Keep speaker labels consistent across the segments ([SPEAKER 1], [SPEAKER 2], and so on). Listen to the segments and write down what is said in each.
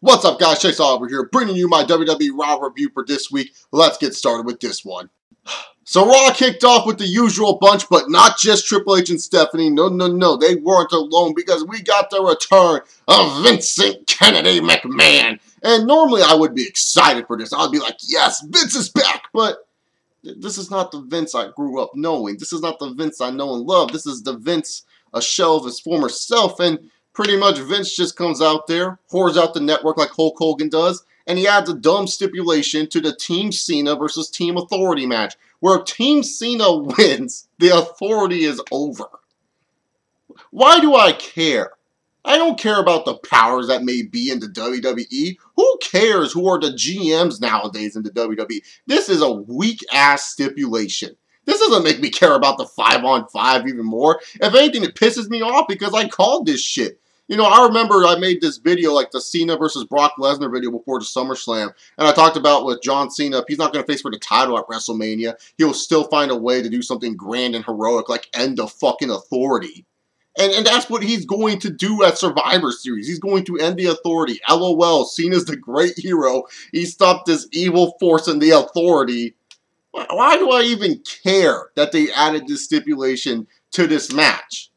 [SPEAKER 1] What's up, guys? Chase Oliver here, bringing you my WWE RAW review for this week. Let's get started with this one. So Raw kicked off with the usual bunch, but not just Triple H and Stephanie. No. They weren't alone because we got the return of Vincent Kennedy McMahon. And normally I would be excited for this. I'd be like, yes, Vince is back. But this is not the Vince I grew up knowing. This is not the Vince I know and love. This is the Vince, a shell of his former self. And pretty much Vince just comes out there, whores out the network like Hulk Hogan does, and he adds a dumb stipulation to the Team Cena versus Team Authority match, where if Team Cena wins, the Authority is over. Why do I care? I don't care about the powers that may be in the WWE. Who cares who are the GMs nowadays in the WWE? This is a weak-ass stipulation. This doesn't make me care about the 5-on-5 even more. If anything, it pisses me off because I called this shit. You know, I remember I made this video, like the Cena versus Brock Lesnar video before the SummerSlam, and I talked about with John Cena, if he's not going to face for the title at WrestleMania, he'll still find a way to do something grand and heroic, like end the fucking Authority. And that's what he's going to do at Survivor Series. He's going to end the Authority. LOL, Cena's the great hero. He stopped this evil force in the Authority. Why do I even care that they added this stipulation to this match?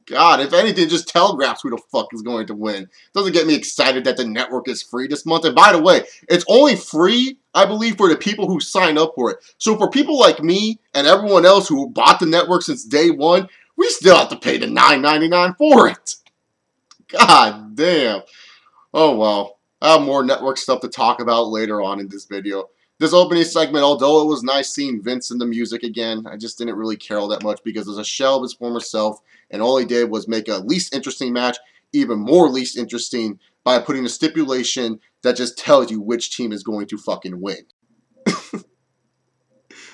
[SPEAKER 1] God, if anything, just telegraphs who the fuck is going to win. Doesn't get me excited that the network is free this month. And by the way, it's only free, I believe, for the people who sign up for it. So for people like me and everyone else who bought the network since day one, we still have to pay the $9.99 for it. God damn. Oh well. I have more network stuff to talk about later on in this video. This opening segment, although it was nice seeing Vince in the music again, I just didn't really care all that much because it's a shell of his former self, and all he did was make a least interesting match even more least interesting by putting a stipulation that just tells you which team is going to fucking win.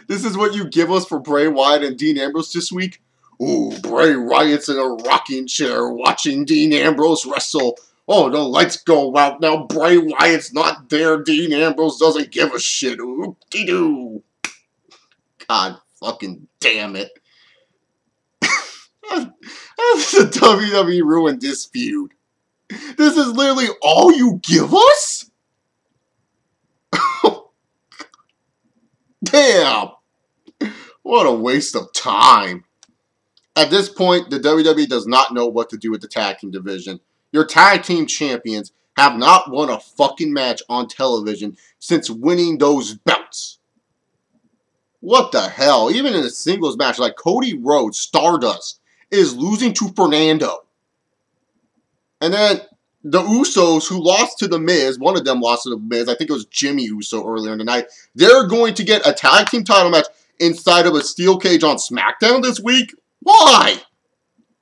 [SPEAKER 1] This is what you give us for Bray Wyatt and Dean Ambrose this week? Ooh, Bray Wyatt's in a rocking chair watching Dean Ambrose wrestle. Oh, the lights go out now. Bray Wyatt's not there. Dean Ambrose doesn't give a shit. Oop-de-doo. God fucking damn it. How does the WWE ruin this feud? This is literally all you give us? Damn. What a waste of time. At this point, the WWE does not know what to do with the tag team division. Your tag team champions have not won a fucking match on television since winning those belts. What the hell? Even in a singles match, like Cody Rhodes, Stardust, is losing to Fernando. And then the Usos, who lost to The Miz, one of them lost to The Miz, I think it was Jimmy Uso earlier in the night, they're going to get a tag team title match inside of a steel cage on SmackDown this week? Why?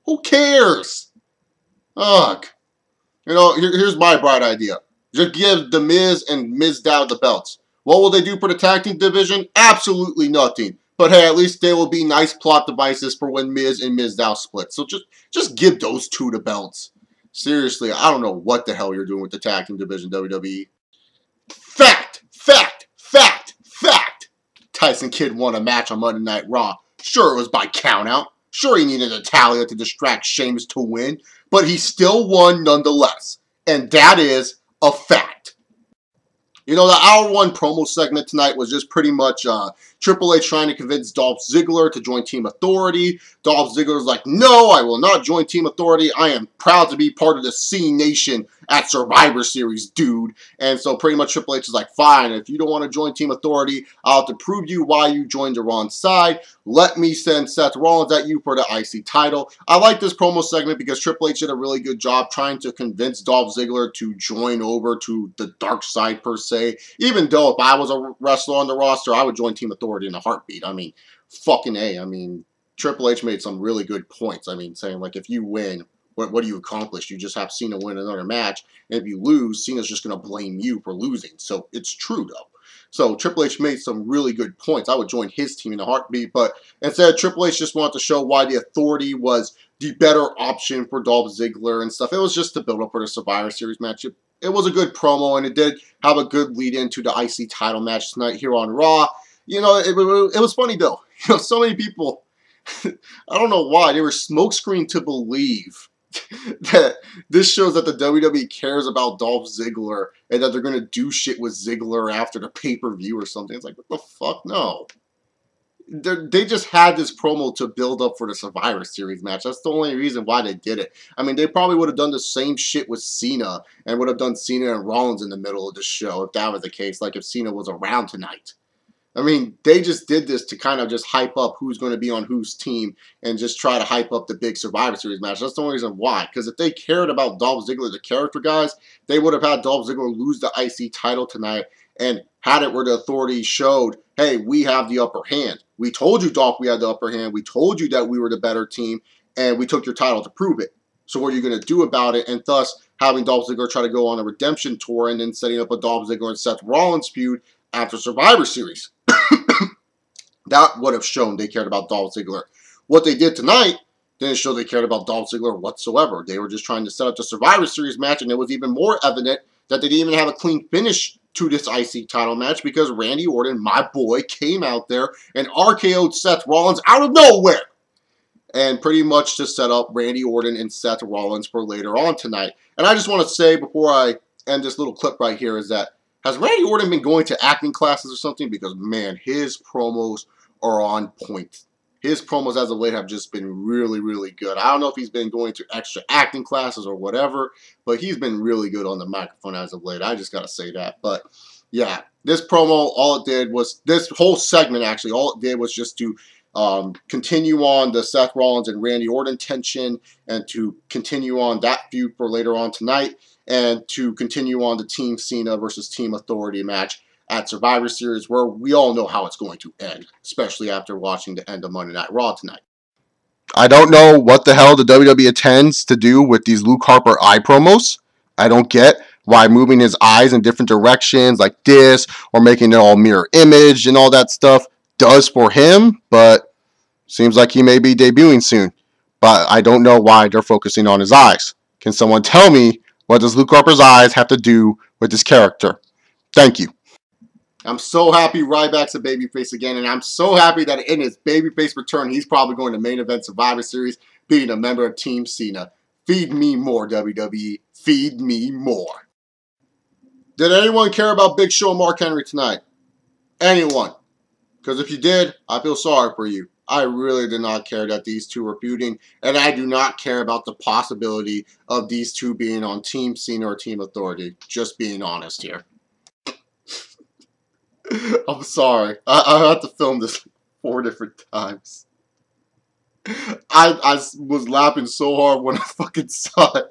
[SPEAKER 1] Who cares? Ugh. You know, here's my bright idea. Just give The Miz and Mizdow the belts. What will they do for the tag team division? Absolutely nothing. But hey, at least they will be nice plot devices for when Miz and Mizdow split. So just give those two the belts. Seriously, I don't know what the hell you're doing with the tag team division, WWE. Fact! Tyson Kidd won a match on Monday Night Raw. Sure, it was by countout. Sure, he needed Natalya to distract Sheamus to win. But he still won nonetheless. And that is a fact. You know, the Hour 1 promo segment tonight was just pretty much Triple H trying to convince Dolph Ziggler to join Team Authority. Dolph Ziggler's like, no, I will not join Team Authority. I am proud to be part of the C Nation at Survivor Series, dude. And so pretty much Triple H is like, fine, if you don't want to join Team Authority, I'll have to prove you why you joined the wrong side. Let me send Seth Rollins at you for the IC title. I like this promo segment because Triple H did a really good job trying to convince Dolph Ziggler to join over to the dark side, per se. Even though if I was a wrestler on the roster, I would join Team Authority in a heartbeat. I mean, fucking A. I mean, Triple H made some really good points. I mean, saying, like, if you win, what do you accomplish? You just have Cena win another match. And if you lose, Cena's just going to blame you for losing. So it's true, though. So Triple H made some really good points. I would join his team in a heartbeat. But instead, Triple H just wanted to show why the Authority was the better option for Dolph Ziggler and stuff. It was just to build up for the Survivor Series match. It was a good promo, and it did have a good lead into the IC title match tonight here on Raw. You know, it was funny, though. You know, so many people, I don't know why, they were smokescreened to believe that this shows that the WWE cares about Dolph Ziggler and that they're going to do shit with Ziggler after the pay-per-view or something. It's like, what the fuck? No. They just had this promo to build up for the Survivor Series match. That's the only reason why they did it. I mean, they probably would have done the same shit with Cena and would have done Cena and Rollins in the middle of the show if that was the case, like if Cena was around tonight. I mean, they just did this to kind of just hype up who's going to be on whose team and just try to hype up the big Survivor Series match. That's the only reason why. Because if they cared about Dolph Ziggler, the character, guys, they would have had Dolph Ziggler lose the IC title tonight and had it where the Authority showed, hey, we have the upper hand. We told you, Dolph, we had the upper hand. We told you that we were the better team, and we took your title to prove it. So what are you going to do about it? And thus, having Dolph Ziggler try to go on a redemption tour and then setting up a Dolph Ziggler and Seth Rollins feud after Survivor Series. That would have shown they cared about Dolph Ziggler. What they did tonight didn't show they cared about Dolph Ziggler whatsoever. They were just trying to set up the Survivor Series match, and it was even more evident that they didn't even have a clean finish to this IC title match because Randy Orton, my boy, came out there and RKO'd Seth Rollins out of nowhere. And pretty much to set up Randy Orton and Seth Rollins for later on tonight. And I just want to say before I end this little clip right here is that has Randy Orton been going to acting classes or something? Because, man, his promos are on point. His promos as of late have just been really, really good. I don't know if he's been going to extra acting classes or whatever, but he's been really good on the microphone as of late. I just got to say that. But, yeah, this promo, all it did was, this whole segment actually, all it did was just to continue on the Seth Rollins and Randy Orton tension and to continue on that feud for later on tonight and to continue on the Team Cena versus Team Authority match at Survivor Series where we all know how it's going to end, especially after watching the end of Monday Night Raw tonight. I don't know what the hell the WWE intends to do with these Luke Harper eye promos. I don't get why moving his eyes in different directions like this or making it all mirror image and all that stuff does for him, but seems like he may be debuting soon. But I don't know why they're focusing on his eyes. Can someone tell me what does Luke Harper's eyes have to do with this character? Thank you. I'm so happy Ryback's a babyface again, and I'm so happy that in his babyface return, he's probably going to main event Survivor Series, being a member of Team Cena. Feed me more, WWE. Feed me more. Did anyone care about Big Show and Mark Henry tonight? Anyone? Because if you did, I feel sorry for you. I really did not care that these two were feuding, and I do not care about the possibility of these two being on Team Cena or Team Authority. Just being honest here. I'm sorry. I had to film this 4 different times. I was laughing so hard when I fucking saw it.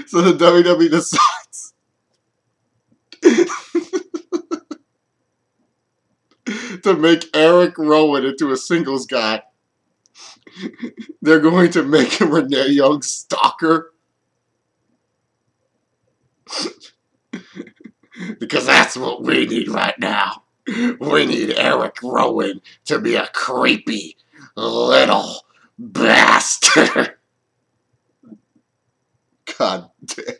[SPEAKER 1] So the WWE decides to make Eric Rowan into a singles guy. They're going to make him Renee Young's stalker. Because that's what we need right now. We need Eric Rowan to be a creepy little bastard. God damn.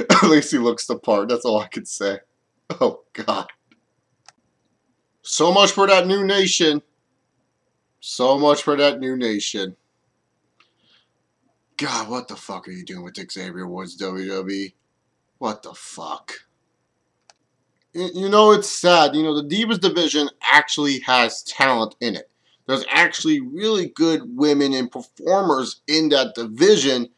[SPEAKER 1] At least he looks the part. That's all I can say. Oh, God. So much for that new nation. So much for that new nation. God, what the fuck are you doing with Xavier Woods, WWE? What the fuck? You know, it's sad. You know, the Divas division actually has talent in it. There's actually really good women and performers in that division,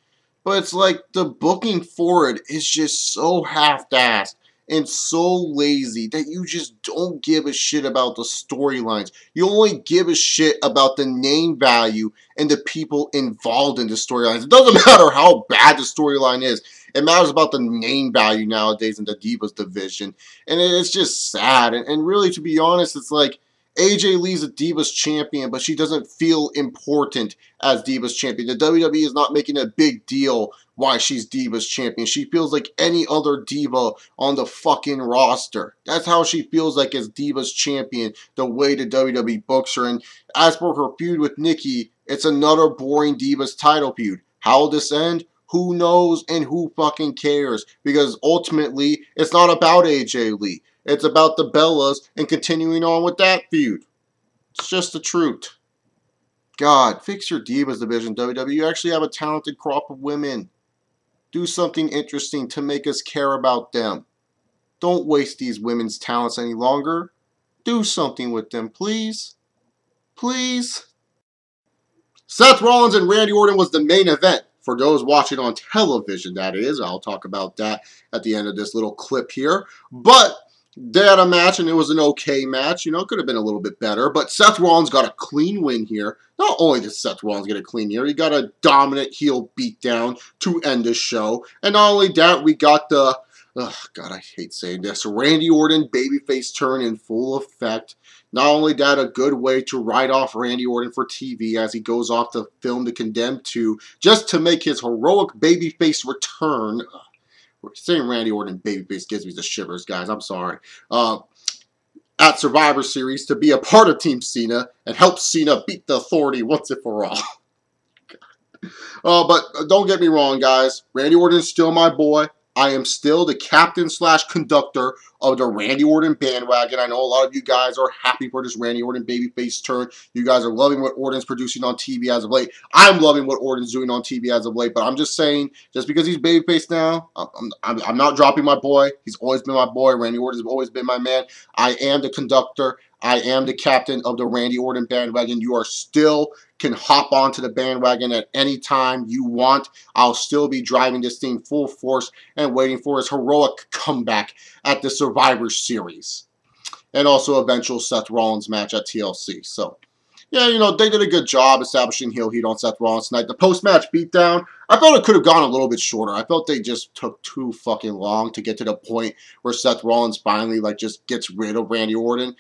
[SPEAKER 1] but it's like the booking for it is just so half-assed and so lazy that you just don't give a shit about the storylines. You only give a shit about the name value and the people involved in the storylines. It doesn't matter how bad the storyline is. It matters about the name value nowadays in the Divas division. And it's just sad. And really, to be honest, it's like AJ Lee's a Divas champion, but she doesn't feel important as Divas champion. The WWE is not making a big deal why she's Divas champion. She feels like any other diva on the fucking roster. That's how she feels like as Divas champion, the way the WWE books her. And as for her feud with Nikki, it's another boring Divas title feud. How will this end? Who knows and who fucking cares? Because ultimately, it's not about AJ Lee. It's about the Bellas and continuing on with that feud. It's just the truth. God, fix your Divas division, WWE. You actually have a talented crop of women. Do something interesting to make us care about them. Don't waste these women's talents any longer. Do something with them, please. Please. Seth Rollins and Randy Orton was the main event. For those watching on television, that is. I'll talk about that at the end of this little clip here. But they had a match, and it was an okay match. You know, it could have been a little bit better. But Seth Rollins got a clean win here. Not only did Seth Rollins get a clean here, he got a dominant heel beatdown to end the show. And not only that, we got the... Oh, God, I hate saying this. Randy Orton babyface turn in full effect. Not only that, a good way to write off Randy Orton for TV as he goes off to film The Condemned 2 just to make his heroic babyface return. Saying Randy Orton babyface gives me the shivers, guys. I'm sorry. At Survivor Series to be a part of Team Cena and help Cena beat the Authority once and for all. But don't get me wrong, guys. Randy Orton is still my boy. I am still the captain/conductor of the Randy Orton bandwagon. I know a lot of you guys are happy for this Randy Orton babyface turn. You guys are loving what Orton's producing on TV as of late. I'm loving what Orton's doing on TV as of late. But I'm just saying, just because he's babyface now, I'm not dropping my boy. He's always been my boy. Randy Orton's always been my man. I am the conductor. I am the captain of the Randy Orton bandwagon. You are still can hop onto the bandwagon at any time you want. I'll still be driving this thing full force and waiting for his heroic comeback at the Survivor Series. And also eventual Seth Rollins match at TLC. So, yeah, you know, they did a good job establishing heel heat on Seth Rollins tonight. The post-match beatdown, I felt it could have gone a little bit shorter. I felt they just took too fucking long to get to the point where Seth Rollins finally, like, just gets rid of Randy Orton.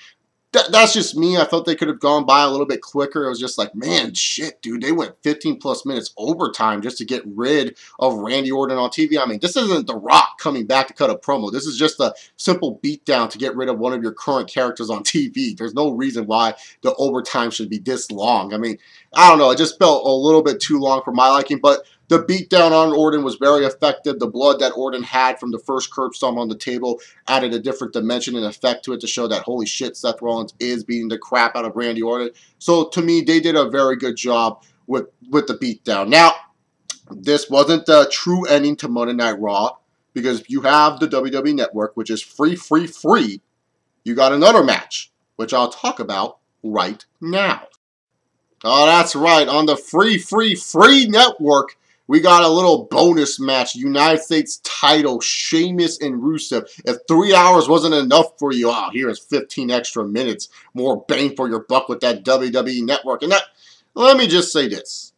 [SPEAKER 1] That's just me. I felt they could have gone by a little bit quicker. It was just like, man, shit, dude. They went 15 plus minutes overtime just to get rid of Randy Orton on TV. I mean, this isn't The Rock coming back to cut a promo. This is just a simple beatdown to get rid of one of your current characters on TV. There's no reason why the overtime should be this long. I mean, I don't know. It just felt a little bit too long for my liking, but the beatdown on Orton was very effective. The blood that Orton had from the first curb stomp on the table added a different dimension and effect to it to show that, holy shit, Seth Rollins is beating the crap out of Randy Orton. So, to me, they did a very good job with the beatdown. Now, this wasn't the true ending to Monday Night Raw because you have the WWE Network, which is free. You got another match, which I'll talk about right now. Oh, that's right. On the free network, we got a little bonus match, United States title, Sheamus and Rusev. If 3 hours wasn't enough for you, oh, here's 15 extra minutes. More bang for your buck with that WWE Network. And that, let me just say this.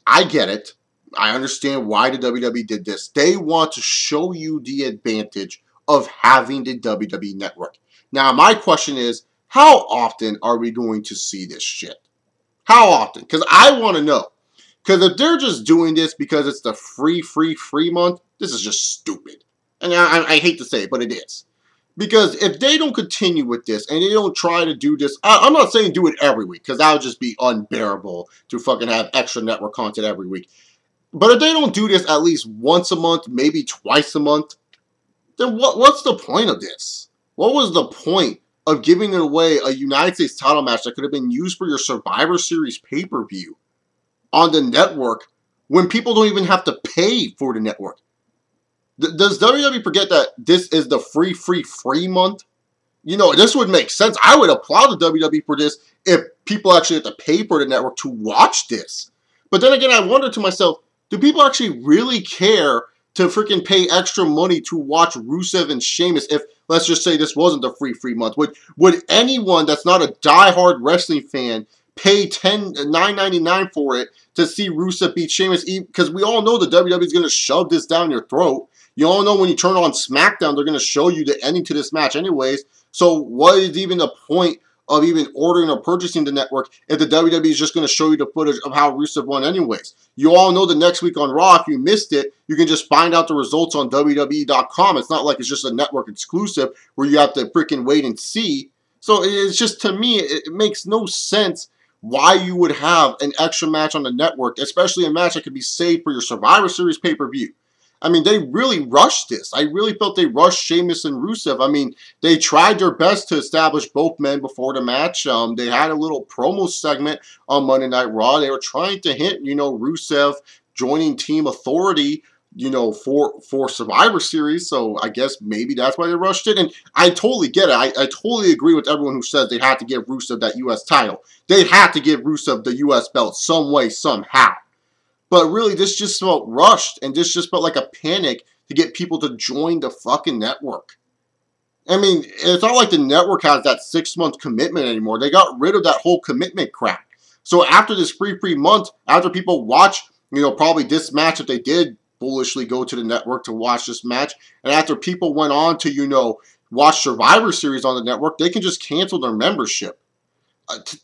[SPEAKER 1] I get it. I understand why the WWE did this. They want to show you the advantage of having the WWE Network. Now, my question is, how often are we going to see this shit? How often? Because I want to know. Because if they're just doing this because it's the free month, this is just stupid. And I hate to say it, but it is. Because if they don't continue with this and they don't try to do this, I'm not saying do it every week because that would just be unbearable to fucking have extra network content every week. But if they don't do this at least once a month, maybe twice a month, then what's the point of this? What was the point of giving away a United States title match that could have been used for your Survivor Series pay-per-view on the network when people don't even have to pay for the network? Does WWE forget that this is the free month? You know, this would make sense. I would applaud the WWE for this if people actually have to pay for the network to watch this. But then again, I wonder to myself, do people actually really care to freaking pay extra money to watch Rusev and Sheamus if, let's just say, this wasn't the free month? Would anyone that's not a diehard wrestling fan pay $9.99 for it to see Rusev beat Sheamus? Because we all know the WWE is going to shove this down your throat. You all know when you turn on SmackDown, they're going to show you the ending to this match anyways. So what is even the point of even ordering or purchasing the network if the WWE is just going to show you the footage of how Rusev won anyways? You all know the next week on Raw, if you missed it, you can just find out the results on WWE.com. It's not like it's just a network exclusive where you have to freaking wait and see. So it's just, to me, it makes no sense why you would have an extra match on the network, especially a match that could be saved for your Survivor Series pay-per-view. I mean, they really rushed this. I really felt they rushed Sheamus and Rusev. I mean, they tried their best to establish both men before the match. They had a little promo segment on Monday Night Raw. They were trying to hint, Rusev joining Team Authority, for Survivor Series. So I guess maybe that's why they rushed it. And I totally get it. I totally agree with everyone who says they had to give Rusev that U.S. title. They had to give Rusev the U.S. belt some way, somehow. But really, this just felt rushed, and this just felt like a panic to get people to join the fucking network. I mean, it's not like the network has that 6-month commitment anymore. They got rid of that whole commitment crap. So after this free month, after people watch, probably this match, if they did foolishly go to the network to watch this match, and after people went on to, watch Survivor Series on the network, they can just cancel their membership.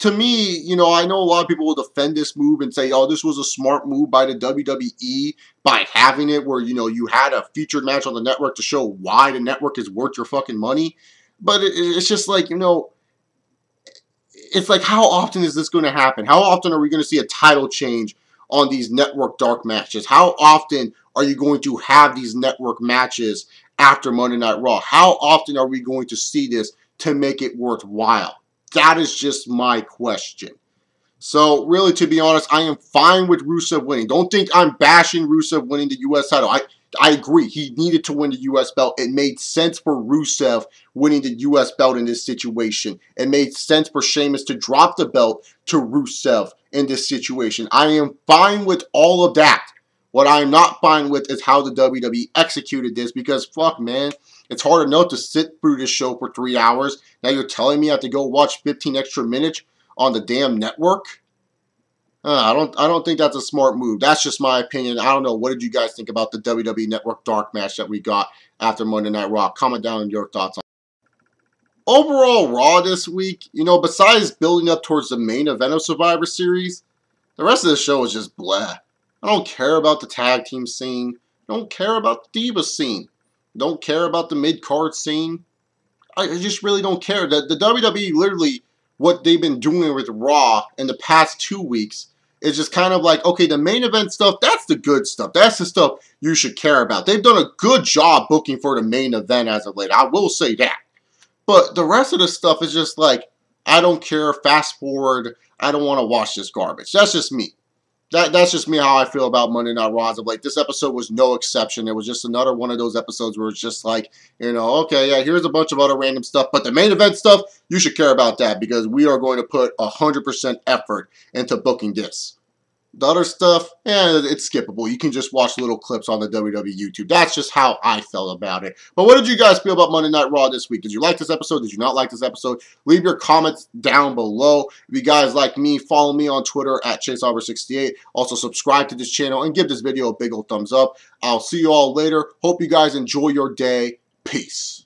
[SPEAKER 1] To me, I know a lot of people will defend this move and say, oh, this was a smart move by the WWE by having it where, you had a featured match on the network to show why the network is worth your fucking money. But it's just like, it's like, how often is this going to happen? How often are we going to see a title change on these network dark matches? How often are you going to have these network matches after Monday Night Raw? How often are we going to see this to make it worthwhile? That is just my question. So, really, to be honest, I am fine with Rusev winning. Don't think I'm bashing Rusev winning the U.S. title. I agree. He needed to win the U.S. belt. It made sense for Rusev winning the U.S. belt in this situation. It made sense for Sheamus to drop the belt to Rusev in this situation. I am fine with all of that. What I'm not fine with is how the WWE executed this, because, fuck, man, it's hard enough to sit through this show for 3 hours. Now you're telling me I have to go watch 15 extra minutes on the damn network? I don't think that's a smart move. That's just my opinion. I don't know. What did you guys think about the WWE Network dark match that we got after Monday Night Raw? Comment down your thoughts on it. Overall, Raw this week, besides building up towards the main event of Survivor Series, the rest of the show is just bleh. I don't care about the tag team scene. I don't care about the Diva scene. I don't care about the mid-card scene. I just really don't care. The WWE, literally, what they've been doing with Raw in the past 2 weeks is just kind of like, okay, the main event stuff, that's the good stuff. That's the stuff you should care about. They've done a good job booking for the main event as of late. I will say that. But the rest of the stuff is just like, I don't care, fast forward, I don't want to watch this garbage. That's just me. That's just me how I feel about Monday Night Raw as of late. This episode was no exception. It was just another one of those episodes where it's just like, okay, yeah, here's a bunch of other random stuff. But the main event stuff, you should care about that because we are going to put 100% effort into booking this. The other stuff, it's skippable. You can just watch little clips on the WWE YouTube. That's just how I felt about it. But what did you guys feel about Monday Night Raw this week? Did you like this episode? Did you not like this episode? Leave your comments down below. If you guys like me, follow me on Twitter at ChaseOver68. Also, subscribe to this channel and give this video a big old thumbs up. I'll see you all later. Hope you guys enjoy your day. Peace.